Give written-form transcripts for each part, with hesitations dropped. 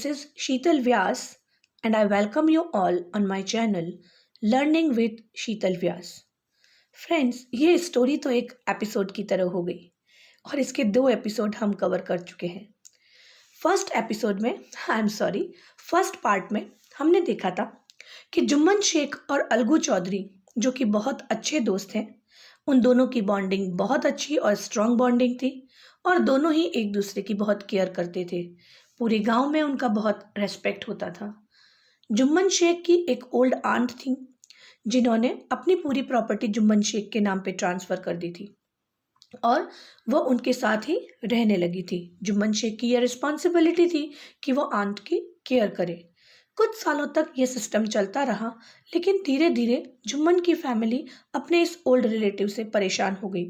this is Sheetal Vyas and I welcome you all on my channel Learning with Sheetal Vyas. Friends, ये story तो एक episode की तरह हो गई और इसके 2 एपिसोड हम कवर कर चुके हैं। फर्स्ट पार्ट में हमने देखा था कि जुम्मन शेख और अलगू चौधरी जो कि बहुत अच्छे दोस्त हैं, उन दोनों की बॉन्डिंग बहुत अच्छी और स्ट्रॉन्ग बॉन्डिंग थी और दोनों ही एक दूसरे की बहुत केयर करते थे। पूरे गांव में उनका बहुत रेस्पेक्ट होता था। जुम्मन शेख की एक ओल्ड आंट थी जिन्होंने अपनी पूरी प्रॉपर्टी जुम्मन शेख के नाम पे ट्रांसफ़र कर दी थी और वो उनके साथ ही रहने लगी थी। जुम्मन शेख की यह रिस्पॉन्सिबिलिटी थी कि वो आंट की केयर करे। कुछ सालों तक ये सिस्टम चलता रहा, लेकिन धीरे धीरे जुम्मन की फैमिली अपने इस ओल्ड रिलेटिव से परेशान हो गई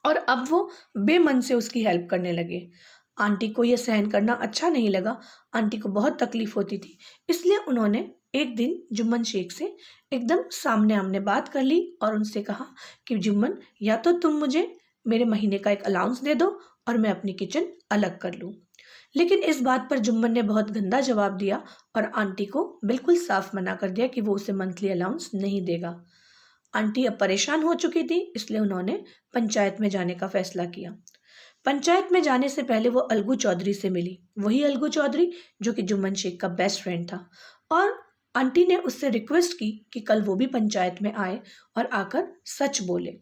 और अब वो बेमन से उसकी हेल्प करने लगे। आंटी को यह सहन करना अच्छा नहीं लगा। आंटी को बहुत तकलीफ होती थी, इसलिए उन्होंने एक दिन जुम्मन शेख से एकदम सामने आमने बात कर ली और उनसे कहा कि जुम्मन, या तो तुम मुझे मेरे महीने का एक अलाउंस दे दो और मैं अपनी किचन अलग कर लूँ। लेकिन इस बात पर जुम्मन ने बहुत गंदा जवाब दिया और आंटी को बिल्कुल साफ मना कर दिया कि वो उसे मंथली अलाउंस नहीं देगा। आंटी अब परेशान हो चुकी थी, इसलिए उन्होंने पंचायत में जाने का फैसला किया। पंचायत में जाने से पहले वो अलगू चौधरी से मिली, वही अलगू चौधरी जो कि जुम्मन शेख का बेस्ट फ्रेंड था, और आंटी ने उससे रिक्वेस्ट की कि कल वो भी पंचायत में आए और आकर सच बोले।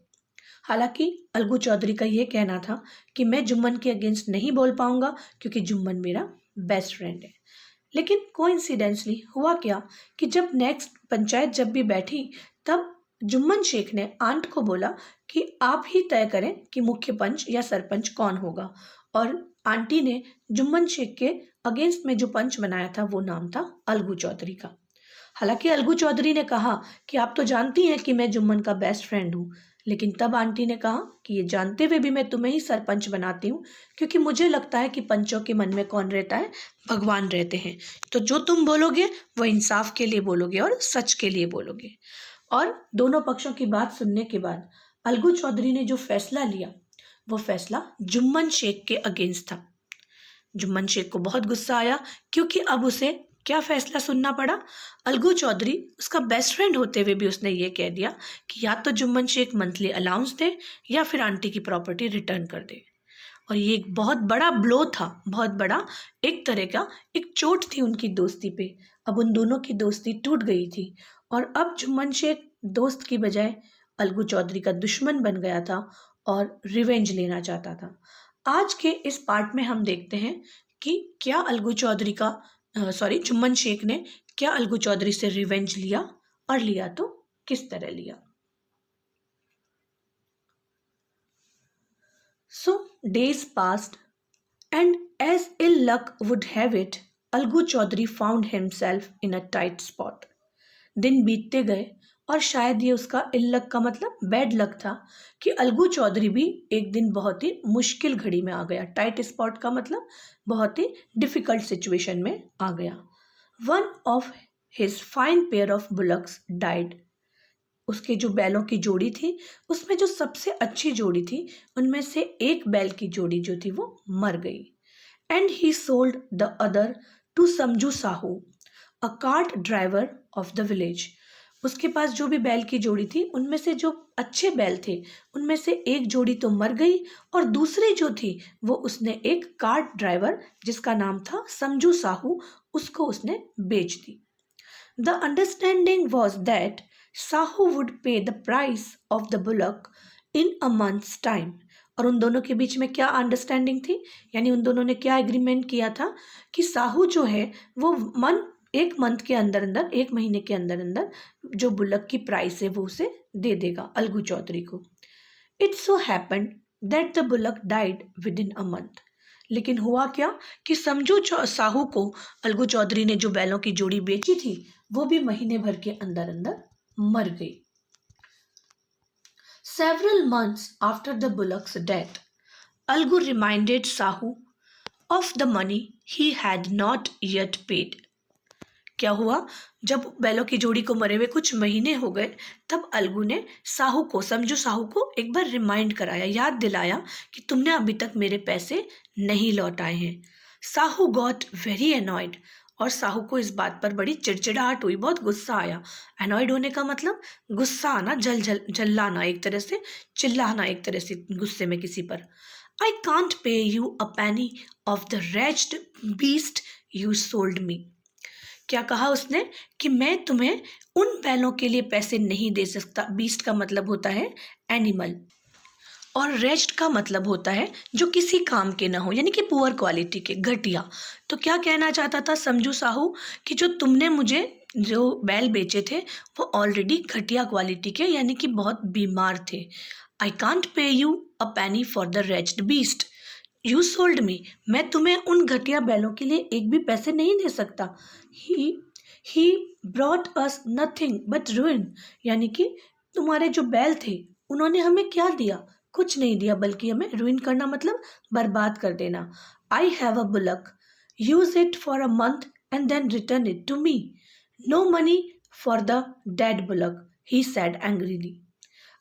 हालांकि अलगू चौधरी का ये कहना था कि मैं जुम्मन के अगेंस्ट नहीं बोल पाऊंगा क्योंकि जुम्मन मेरा बेस्ट फ्रेंड है। लेकिन कोइंसिडेंसली हुआ क्या कि जब नेक्स्ट पंचायत जब भी बैठी, तब जुम्मन शेख ने आंट को बोला कि आप ही तय करें कि मुख्य पंच या सरपंच कौन होगा, और आंटी ने जुम्मन शेख के अगेंस्ट में जो पंच बनाया था वो नाम था अलगू चौधरी का। हालांकि अलगू चौधरी ने कहा कि आप तो जानती हैं कि मैं जुम्मन का बेस्ट फ्रेंड हूँ, लेकिन तब आंटी ने कहा कि ये जानते हुए भी मैं तुम्हें ही सरपंच बनाती हूँ क्योंकि मुझे लगता है कि पंचों के मन में कौन रहता है, भगवान रहते हैं। तो जो तुम बोलोगे वो इंसाफ के लिए बोलोगे और सच के लिए बोलोगे। और दोनों पक्षों की बात सुनने के बाद अलगू चौधरी ने जो फैसला लिया वो फैसला जुम्मन शेख के अगेंस्ट था। जुम्मन शेख को बहुत गुस्सा आया क्योंकि अब उसे क्या फैसला सुनना पड़ा। अलगू चौधरी उसका बेस्ट फ्रेंड होते हुए भी उसने ये कह दिया कि या तो जुम्मन शेख मंथली अलाउंस दे या फिर आंटी की प्रॉपर्टी रिटर्न कर दे। और ये एक बहुत बड़ा ब्लो था, बहुत बड़ा एक तरह का एक चोट थी उनकी दोस्ती पे। अब उन दोनों की दोस्ती टूट गई थी और अब जुम्मन शेख दोस्त की बजाय अलगू चौधरी का दुश्मन बन गया था और रिवेंज लेना चाहता था। आज के इस पार्ट में हम देखते हैं कि क्या जुम्मन शेख ने क्या अलगू चौधरी से रिवेंज लिया, और लिया तो किस तरह लिया। So days passed, and as ill luck would have it, Algu Chaudhary found himself in a tight spot. दिन बीतते गए और शायद ये उसका इल लक का मतलब बैड लक था कि अलगू चौधरी भी एक दिन बहुत ही मुश्किल घड़ी में आ गया। टाइट स्पॉट का मतलब बहुत ही डिफिकल्ट सिचुएशन में आ गया। One of his fine pair of bullocks died. उसके जो बैलों की जोड़ी थी उसमें जो सबसे अच्छी जोड़ी थी उनमें से एक बैल की जोड़ी जो थी वो मर गई। And he sold the other two Samjhu Sahu, a cart driver of the village. उसके पास जो भी बैल की जोड़ी थी उनमें से जो अच्छे बैल थे उनमें से एक जोड़ी तो मर गई और दूसरी जो थी वो उसने एक कार्ट ड्राइवर जिसका नाम था समझू साहू, उसको उसने बेच दी। The understanding was that Sahu would pay the price of the bullock in a month's time. और उन दोनों के बीच में क्या अंडरस्टैंडिंग थी, यानी उन दोनों ने क्या एग्रीमेंट किया था कि साहू जो है वो एक मंथ के अंदर अंदर, एक महीने के अंदर अंदर जो बुलक की प्राइस है वो उसे दे देगा अलगू चौधरी को। It so happened that the bullock died with in a month. लेकिन हुआ क्या कि समझू साहू को अलगू चौधरी ने जो बैलों की जोड़ी बेची थी वो भी महीने भर के अंदर अंदर मर गई। Several months after the bullocks death, Algu reminded Sahu of the money he had not yet paid. क्या हुआ, जब बैलों की जोड़ी को मरे हुए कुछ महीने हो गए तब अलगू ने समझू साहू को एक बार रिमाइंड कराया, याद दिलाया कि तुमने अभी तक मेरे पैसे नहीं लौटाए हैं। साहू गॉट वेरी अनॉयड, और साहू को इस बात पर बड़ी चिड़चिड़ाहट हुई, बहुत गुस्सा आया। अनॉयड होने का मतलब गुस्सा आना, जल्लाना, एक तरह से चिल्लाना, एक तरह से गुस्से में किसी पर। I can't pay you a penny of the wretched beast you sold me. क्या कहा उसने कि मैं तुम्हें उन बैलों के लिए पैसे नहीं दे सकता। बीस्ट का मतलब होता है एनिमल, और रेस्ट का मतलब होता है जो किसी काम के ना हो, यानी कि पुअर क्वालिटी के, घटिया। तो क्या कहना चाहता था समझू साहू कि जो तुमने मुझे जो बैल बेचे थे वो ऑलरेडी घटिया क्वालिटी के, यानी कि बहुत बीमार थे। I can't pay you a penny for the wretched beast you sold me. मैं तुम्हें उन घटिया बैलों के लिए एक भी पैसे नहीं दे सकता। He brought us nothing but ruin, यानी कि तुम्हारे जो बैल थे उन्होंने हमें क्या दिया, कुछ नहीं दिया, बल्कि हमें ruin करना मतलब बर्बाद कर देना। I have a bullock, use it for a month and then return it to me. No money for the dead bullock, he said angrily.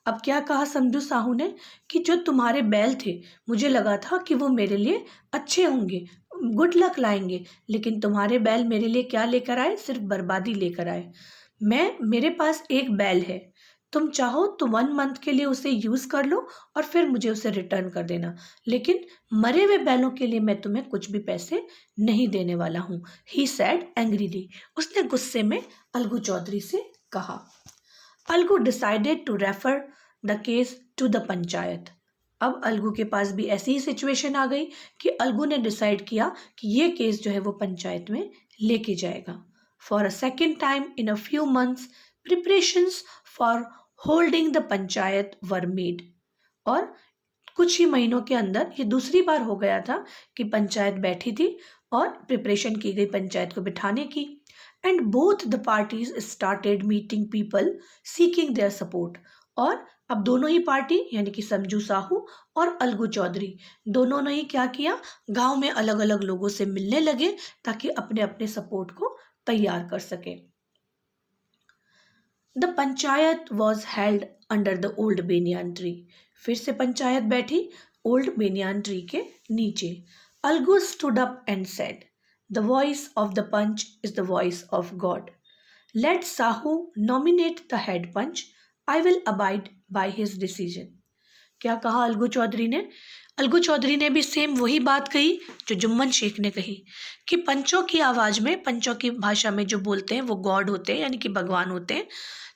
अब क्या कहा समझू साहू ने कि जो तुम्हारे बैल थे, मुझे लगा था कि वो मेरे लिए अच्छे होंगे, गुड लक लाएंगे, लेकिन तुम्हारे बैल मेरे लिए क्या लेकर आए, सिर्फ बर्बादी लेकर आए। मेरे पास एक बैल है, तुम चाहो तो 1 मंथ के लिए उसे यूज कर लो और फिर मुझे उसे रिटर्न कर देना, लेकिन मरे हुए बैलों के लिए मैं तुम्हें कुछ भी पैसे नहीं देने वाला हूँ। ही सैड एंग्रीली, उसने गुस्से में अलगू चौधरी से कहा। Algu decided to refer the case to the panchayat. अब अलगू के पास भी ऐसी ही सिचुएशन आ गई कि अलगू ने डिसाइड किया कि ये केस जो है वो पंचायत में लेके जाएगा। For a second time in a few months preparations for holding the panchayat were made. और कुछ ही महीनों के अंदर ये दूसरी बार हो गया था कि पंचायत बैठी थी और प्रिपरेशन की गई पंचायत को बिठाने की। And both the parties started meeting people seeking their support. और अब दोनों ही पार्टी, यानी कि समझू साहू और अलगू चौधरी, दोनों ने ही क्या किया, गांव में अलग अलग लोगों से मिलने लगे ताकि अपने अपने सपोर्ट को तैयार कर सके। The panchayat was held under the old banyan tree. फिर से पंचायत बैठी ओल्ड बेनियान ट्री के नीचे। Algu stood up and said, the voice of the panch is the voice of God. Let Sahu nominate the head panch, I will abide by his decision. क्या कहा अलगू चौधरी ने? अलगू चौधरी ने भी सेम वही बात कही जो जुम्मन शेख ने कही कि पंचों की आवाज़ में, पंचों की भाषा में जो बोलते हैं वो गॉड होते हैं, यानी कि भगवान होते हैं।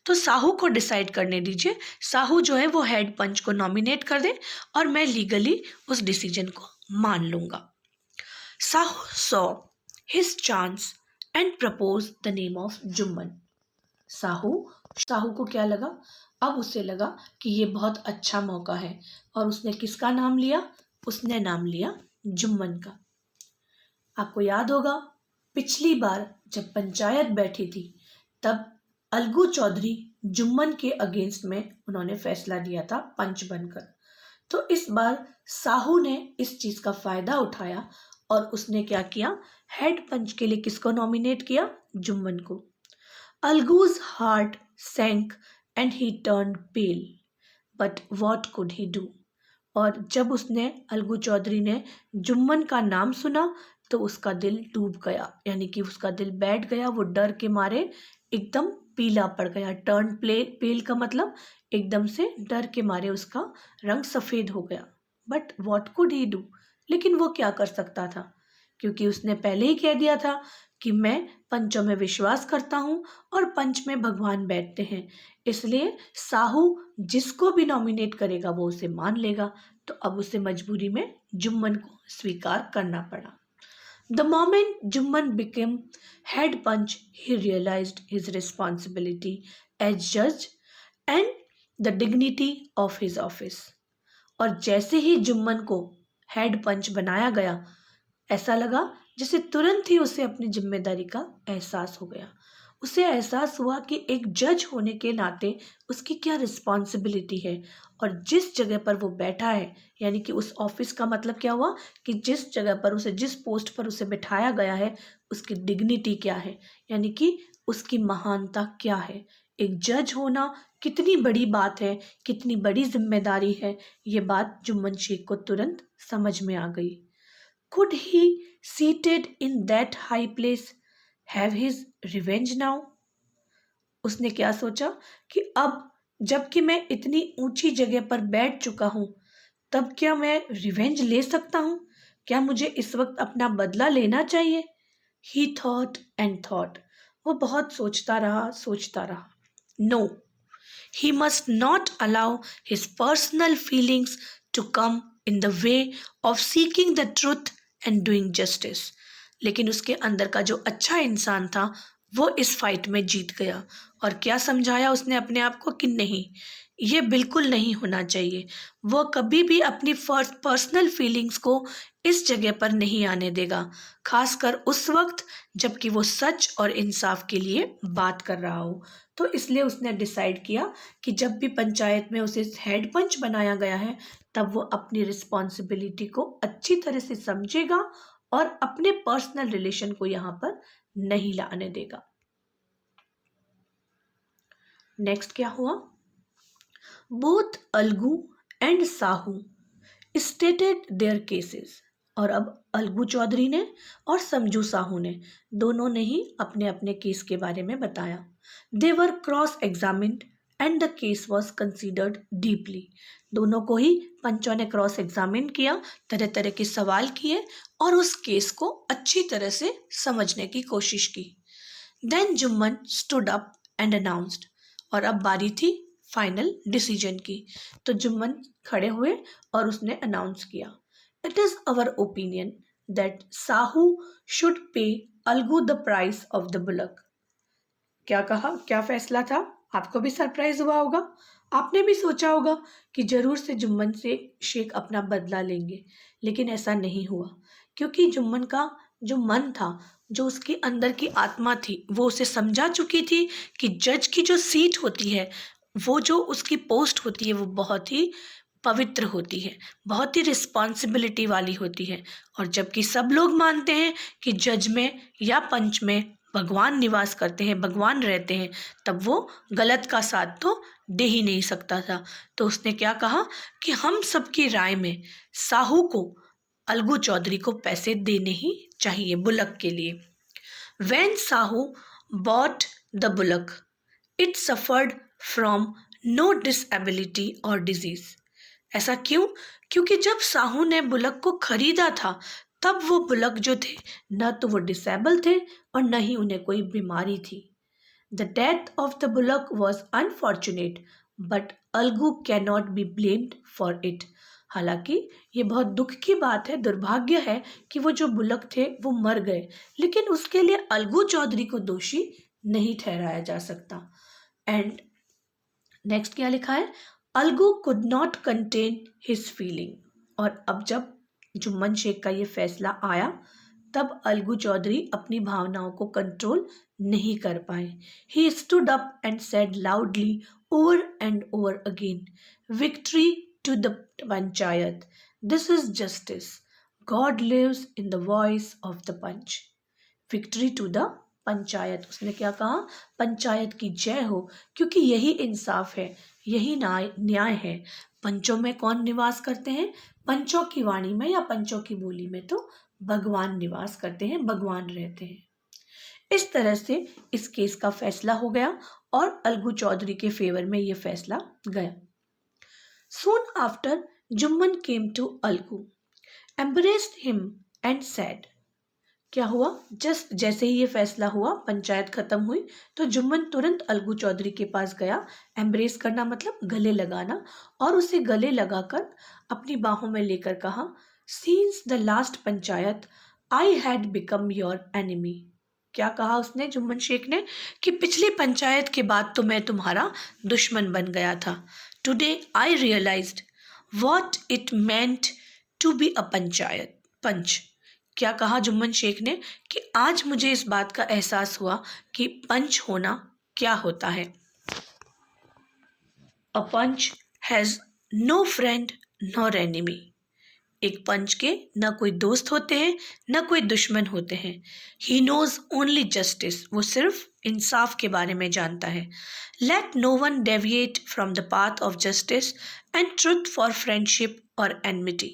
तो साहू को डिसाइड करने दीजिए, साहू जो है वो हेड पंच को नॉमिनेट कर दे और मैं लीगली उस डिसीजन को मान लूँगा। Sahu saw his chance and propose the name of Jumman. Sahu Sahu को क्या लगा, अब उसे लगा कि ये बहुत अच्छा मौका है, और उसने किसका नाम लिया? उसने नाम लिया जुम्मन का। आपको याद होगा पिछली बार जब पंचायत बैठी थी तब अलगू चौधरी जुम्मन के अगेंस्ट में उन्होंने फैसला दिया था पंच बनकर। तो इस बार साहू ने इस चीज का फायदा उठाया और उसने क्या किया, हेड पंच के लिए किसको नॉमिनेट किया? जुम्मन को। Algu's heart sank and he turned pale. But what could he do? और जब उसने अलगू चौधरी ने जुम्मन का नाम सुना तो उसका दिल डूब गया, यानी कि उसका दिल बैठ गया, वो डर के मारे एकदम पीला पड़ गया। टर्न पेल का मतलब एकदम से डर के मारे उसका रंग सफ़ेद हो गया। But what could he do, लेकिन वो क्या कर सकता था, क्योंकि उसने पहले ही कह दिया था कि मैं पंचों में विश्वास करता हूँ और पंच में भगवान बैठते हैं, इसलिए साहू जिसको भी नॉमिनेट करेगा वो उसे मान लेगा। तो अब उसे मजबूरी में जुम्मन को स्वीकार करना पड़ा। The moment Jumman became head panch he realised his responsibility as जज and the dignity of his office. और जैसे ही जुम्मन को हेड पंच बनाया गया, ऐसा लगा जैसे तुरंत ही उसे अपनी जिम्मेदारी का एहसास हो गया। उसे एहसास हुआ कि एक जज होने के नाते उसकी क्या रिस्पॉन्सिबिलिटी है, और जिस जगह पर वो बैठा है, यानी कि उस ऑफिस का मतलब क्या हुआ कि जिस जगह पर उसे, जिस पोस्ट पर उसे बिठाया गया है, उसकी डिग्निटी क्या है, यानी कि उसकी महानता क्या है। एक जज होना कितनी बड़ी बात है, कितनी बड़ी जिम्मेदारी है, ये बात जुम्मन शेख को तुरंत समझ में आ गई। Could he, seated in that high place, have his revenge now? उसने क्या सोचा कि अब जबकि मैं इतनी ऊंची जगह पर बैठ चुका हूं, तब क्या मैं रिवेंज ले सकता हूं? क्या मुझे इस वक्त अपना बदला लेना चाहिए? He thought and thought. वो बहुत सोचता रहा। No, he must not allow his personal feelings to come in the way of seeking the truth and doing justice. लेकिन उसके अंदर का जो अच्छा इंसान था वो इस फाइट में जीत गया। और क्या समझाया उसने अपने आप को कि नहीं, ये बिल्कुल नहीं होना चाहिए। वो कभी भी अपनी पर्सनल फीलिंग्स को इस जगह पर नहीं आने देगा, खासकर उस वक्त जबकि वो सच और इंसाफ के लिए बात कर रहा हो। तो इसलिए उसने डिसाइड किया कि जब भी पंचायत में उसे हेड पंच बनाया गया है, तब वो अपनी रिस्पॉन्सिबिलिटी को अच्छी तरह से समझेगा और अपने पर्सनल रिलेशन को यहाँ पर नहीं लाने देगा। नेक्स्ट क्या हुआ? Both Algu and Sahu stated their cases. और अब अलगू चौधरी ने और समझू साहू ने दोनों ने ही अपने अपने केस के बारे में बताया। They were cross examined and the case was considered deeply. दोनों को ही पंचों ने क्रॉस एग्जामिन किया, तरह तरह के सवाल किए और उस केस को अच्छी तरह से समझने की कोशिश की। Then Jumman stood up and announced. और अब बारी थी फाइनल डिसीजन की। तो जुम्मन खड़े हुए और उसने अनाउंस किया, it is our opinion that Sahu should pay Algu the price of the bullock. क्या कहा, क्या फैसला था? आपको भी सरप्राइज हुआ होगा। आपने भी सोचा होगा कि जरूर से जुम्मन से शेख अपना बदला लेंगे, लेकिन ऐसा नहीं हुआ, क्योंकि जुम्मन का जो मन था, जो उसके अंदर की आत्मा थी, वो उसे समझा चुकी थी कि जज की जो सीट होती है, वो जो उसकी पोस्ट होती है, वो बहुत ही पवित्र होती है, बहुत ही रिस्पॉन्सिबिलिटी वाली होती है। और जबकि सब लोग मानते हैं कि जज में या पंच में भगवान निवास करते हैं, भगवान रहते हैं, तब वो गलत का साथ तो दे ही नहीं सकता था। तो उसने क्या कहा कि हम सबकी राय में साहू को, अलगू चौधरी को पैसे देने ही चाहिए बुलक के लिए। When Sahu bought the bullock, it suffered from no disability or disease. ऐसा क्यों? क्योंकि जब साहू ने बुलक को खरीदा था, तब वो बुलक जो थे, न तो वो डिसेबल थे और न ही उन्हें कोई बीमारी थी। The death of the bullock was unfortunate, but Algu cannot be blamed for it. हालांकि ये बहुत दुख की बात है, दुर्भाग्य है कि वो जो बुलक थे वो मर गए, लेकिन उसके लिए अलगू चौधरी को दोषी नहीं ठहराया जा सकता। एंड नेक्स्ट क्या लिखा है? Algu could not contain his feeling. और अब जब जुम्मन शेख का ये फैसला आया, तब अलगू चौधरी अपनी भावनाओं को कंट्रोल नहीं कर पाए। He stood up and said loudly over and over again, victory to the panchayat, this is justice, God lives in the voice of the panch. Victory to the panchayat. उसने क्या कहा? पंचायत की जय हो, क्योंकि यही इंसाफ है, यही न्याय है। पंचों में कौन निवास करते हैं? पंचों की वाणी में या पंचों की बोली में तो भगवान निवास करते हैं, भगवान रहते हैं। इस तरह से इस केस का फैसला हो गया और अलगू चौधरी के फेवर में यह फैसला गया। Soon after, Jumman came to Algu, embraced him and said, क्या हुआ? जैसे ही ये फैसला हुआ, पंचायत खत्म हुई, तो जुम्मन तुरंत अलगू चौधरी के पास गया। एम्ब्रेस करना मतलब गले लगाना, और उसे गले लगाकर अपनी बाहों में लेकर कहा, since the last panchayat I had become your enemy. क्या कहा उसने, जुम्मन शेख ने, कि पिछली पंचायत के बाद तो मैं तुम्हारा दुश्मन बन गया था। Today I realised what it meant to be a panch. क्या कहा जुम्मन शेख ने कि आज मुझे इस बात का एहसास हुआ कि पंच होना क्या होता है। A panch has no friend nor enemy. एक पंच के न कोई दोस्त होते हैं, न कोई दुश्मन होते हैं। He knows only justice. वो सिर्फ इंसाफ के बारे में जानता है। Let no one deviate from the path of justice and truth for friendship और एनमिटी।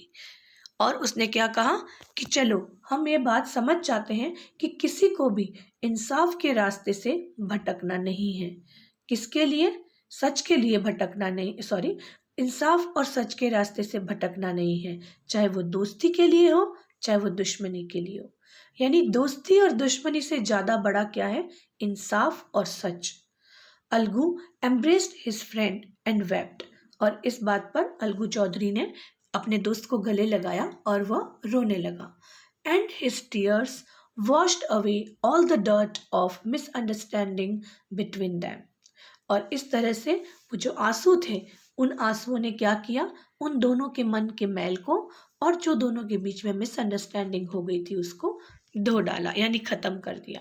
और उसने क्या कहा कि चलो हम ये बात समझ जाते हैं कि किसी को भी इंसाफ के रास्ते से भटकना नहीं है। किसके लिए? सच के लिए भटकना नहीं, सॉरी, इंसाफ और सच के रास्ते से भटकना नहीं है, चाहे वो दोस्ती के लिए हो चाहे वो दुश्मनी के लिए हो। यानी दोस्ती और दुश्मनी से ज़्यादा बड़ा क्या है? इंसाफ और सच। Algu embraced his friend and wept. और इस बात पर अलगू चौधरी ने अपने दोस्त को गले लगाया और वह रोने लगा। And his tears washed away all the dirt of misunderstanding between them. और इस तरह से वो जो आंसू थे, उन आंसुओं ने क्या किया? उन दोनों के मन के मैल को और जो दोनों के बीच में मिसअंडरस्टैंडिंग हो गई थी उसको धो डाला, यानी ख़त्म कर दिया।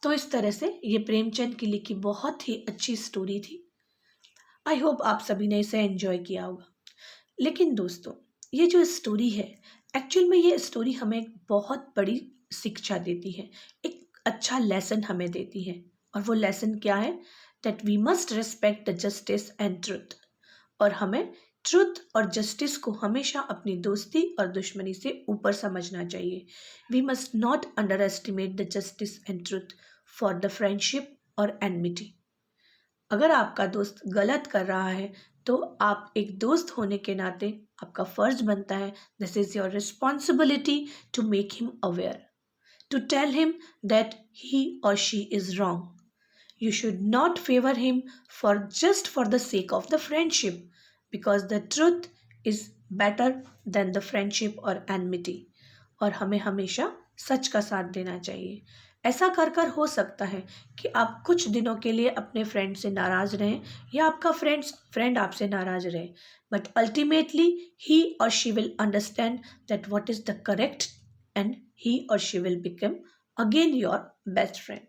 तो इस तरह से ये प्रेमचंद की लिखी बहुत ही अच्छी स्टोरी थी। आई होप आप सभी ने इसे एंजॉय किया होगा। लेकिन दोस्तों, ये जो स्टोरी है, एक्चुअल में ये स्टोरी हमें एक बहुत बड़ी शिक्षा देती है, एक अच्छा लेसन हमें देती है। और वो लेसन क्या है? That we must respect the justice and truth. और हमें ट्रुथ और जस्टिस को हमेशा अपनी दोस्ती और दुश्मनी से ऊपर समझना चाहिए। We must not underestimate the justice and truth for the friendship और एनमिटी। अगर आपका दोस्त गलत कर रहा है तो आप एक दोस्त होने के नाते आपका फर्ज बनता है, this is your responsibility to make him aware, to tell him that he or she is wrong. You should not favor him for just for the sake of the friendship, because the truth is better than the friendship or enmity. और हमें हमेशा सच का साथ देना चाहिए। ऐसा कर हो सकता है कि आप कुछ दिनों के लिए अपने फ्रेंड से नाराज रहें या आपका फ्रेंड आपसे नाराज रहे, but ultimately he or she will understand that what is the correct and he or she will become again your best friend.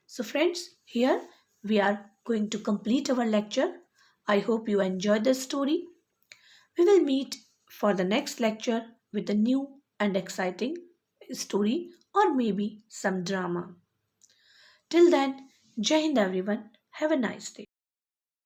So friends, here we are going to complete our lecture. I hope you enjoyed the story. We will meet for the next lecture with a new and exciting story or maybe some drama. Till then, Jai Hind everyone. Have a nice day.